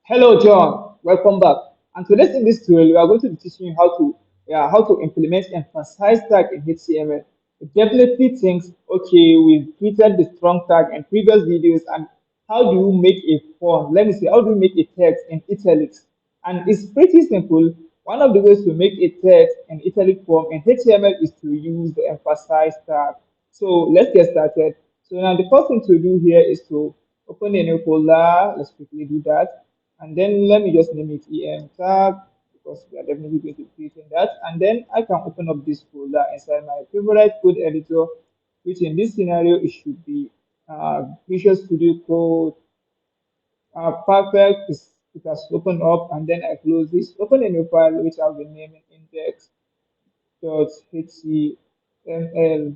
Hello, John. Welcome back. And today in this tutorial, we are going to be teaching you how to implement emphasize tag in HTML. It definitely thinks, okay, we've created the strong tag in previous videos, and how do you make a form? Let me see, how do you make a text in italics? And it's pretty simple. One of the ways to make a text in italic form in HTML is to use the emphasize tag. So let's get started. So now the first thing to do here is to open a new folder. Let's quickly do that. And then let me just name it EM tag because we are definitely going to be creating that. And then I can open up this folder inside my favorite code editor, which in this scenario it should be Visual Studio Code. Perfect. It has opened up, and then I close this. Open a new file which I'll be naming index.html.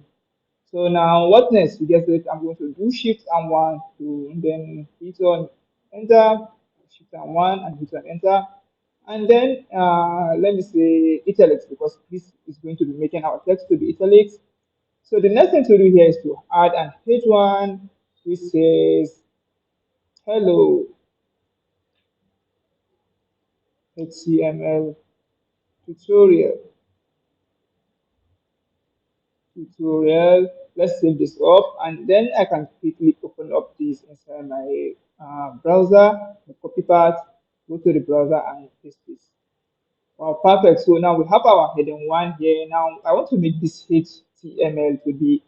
So now what next? You just I'm going to do shift and one to then hit on enter, shift and one and hit on enter. And then let me say italics because this is going to be making our text to be italics. So the next thing to do here is to add an h1 which says hello HTML tutorial. tutorial. Let's save this up and then I can quickly open up this inside my browser, the copy part, go to the browser and paste this. Wow, perfect. So now we have our heading one here. Now I want to make this HTML to be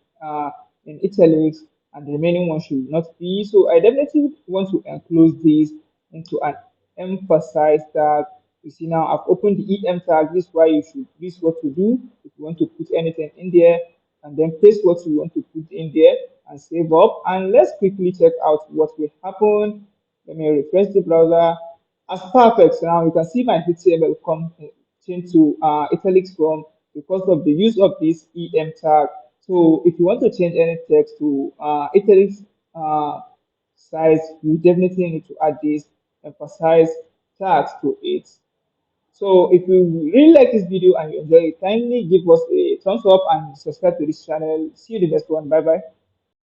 in italics and the remaining one should not be. So I definitely want to enclose this into an emphasize tag. You see now I've opened the EM tag. This is what to do if you want to put anything in there and then paste what you want to put in there and save up. And let's quickly check out what will happen. Let me refresh the browser as perfect. So now you can see my HTML come change to italics form because of the use of this EM tag. So if you want to change any text to italics size, you definitely need to add this emphasize tags to it. So if you really like this video and you enjoy it, kindly give us a thumbs up and subscribe to this channel. See you in the next one. Bye bye.